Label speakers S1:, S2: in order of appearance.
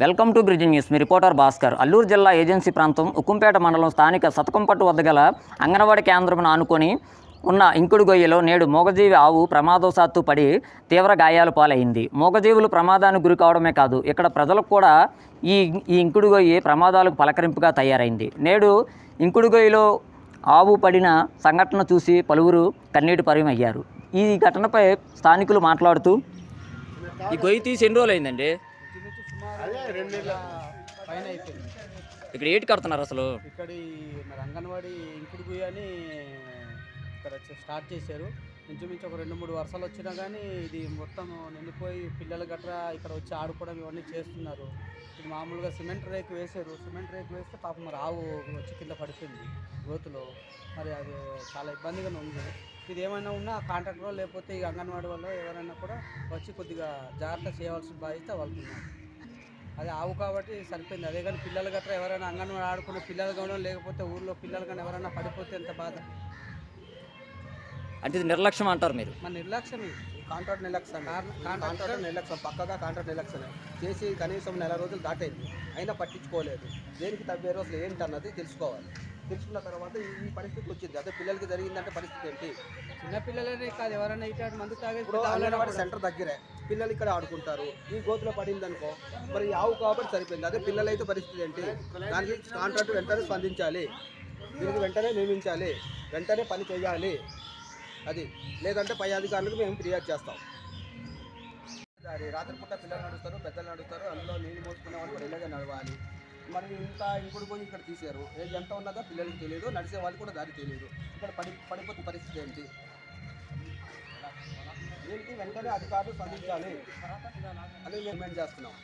S1: Welcome to bridging news. మీ reporter Bhaskar. Alluri జిల్లా agency ప్రాంతం ఉక్కుంపేట మండలం స్థానిక సతకంపట్టు వద్ద గల అంగన్వాడీ కేంద్రమును ఆనుకొని ఉన్న ఇంకుడు గొయ్యలో నేడు మూగజీవి ఆవు ప్రమాదవశాత్తు పడి తీవ్ర గాయాలు పాలైంది. మూగజీవులు ప్రమాదానికి గురి కావడమే కాదు, ఇక్కడ ప్రజలకు కూడా ఈ ఇంకుడు గొయ్యి ప్రమాదాలకు పలకరింపుగా తయారైంది. నేడు ఇంకుడు గొయ్యిలో ఆవు పడిన సంఘటన చూసి పలువురు కన్నీటి పరిమయ్యారు. ఈ ఘటనపై స్థానికులు మాట్లాడుతూ, ఈ గొయ్యి తీసి ఎన్ని రోజులు అయిందండి?
S2: అదే 2 నెలల పైన అయిపోయింది.
S1: ఇక్కడ ఏంటి కడుతున్నారు అసలు?
S2: ఇక్కడ మరి అంగన్వాడీ ఇంకుడు గుయ్య అని ఇక్కడ స్టార్ట్ చేశారు. ఇంచుమించు ఒక 2-3 వర్షాలు వచ్చినా కానీ ఇది మొత్తం నిండిపోయి పిల్లలు గట్రా ఇక్కడ వచ్చి ఆడుకోవడం ఇవన్నీ చేస్తున్నారు. ఇది మామూలుగా సిమెంట్ రేకు వేశారు. సిమెంట్ రేకు వేస్తే పాపం మరి ఆవు వచ్చి కింద పడిపోయింది గోతులో. మరి అది చాలా ఇబ్బందిగానే ఉంది. ఇది ఏమైనా ఉన్నా కాంట్రాక్టర్ లేకపోతే ఈ అంగన్వాడీ వాళ్ళు ఎవరైనా కూడా వచ్చి కొద్దిగా జాగ్రత్త చేయవలసిన బాధ్యత వాళ్ళకు ఉన్నారు. అది ఆవు కాబట్టి సరిపోయింది. అదే కానీ పిల్లలు గట్రా ఎవరైనా అంగన్వాడీ ఆడుకునే పిల్లలు కావడం, లేకపోతే ఊళ్ళో పిల్లలు కానీ ఎవరైనా పడిపోతే ఎంత బాధ.
S1: అంటే ఇది నిర్లక్ష్యం అంటారు మీరు?
S2: మన నిర్లక్ష్యం, కాంట్రాక్ట్ నిర్లక్ష్యం, కాంట్రాక్ట్ నిర్లక్ష్యం, పక్కగా కాంట్రాక్ట్ నిర్లక్ష్యం చేసి కనీసం 1 నెల రోజులు దాటైంది, అయినా పట్టించుకోలేదు. దేనికి తగ్గేరు అసలు ఏంటన్నది తెలుసుకోవాలి. తెలుసుకున్న తర్వాత ఈ పరిస్థితి వచ్చింది. అదే పిల్లలకి జరిగిందంటే పరిస్థితి ఏంటి? చిన్నపిల్లలనే కాదు, ఎవరైనా ఇటు మందు తాగే అంగన్వాడీ సెంటర్ దగ్గరే పిల్లలు ఇక్కడ ఆడుకుంటారు. ఈ గోతులో పడింది అనుకో, మరి ఆవు కాబట్టి సరిపోయింది. అదే పిల్లలైతే పరిస్థితి ఏంటి? దానికి కాంట్రాక్ట్ వెంటనే స్పందించాలి, దీనికి వెంటనే నియమించాలి, వెంటనే పని చేయాలి. అది లేదంటే పై అధికారులకు మేము ఫిర్యాదు చేస్తాం. అది రాత్రిపూట పిల్లలు నడుస్తారు, పెద్దలు నడుస్తారు, అందులో నీళ్ళు మోసుకునే వాళ్ళు కూడా ఇలాగే నడవాలి. మరి ఇంత ఇంకుడు పోయి ఇక్కడ తీశారు. ఏది ఎంత ఉన్నదో పిల్లలకి తెలియదు, నడిచే వాళ్ళు కూడా దారి తెలియదు. ఇక్కడ పడిపోతే పరిస్థితి ఏంటి? దీనికి వెంటనే అధికారులు స్పందించాలి అని మేము డిమాండ్ చేస్తున్నాం.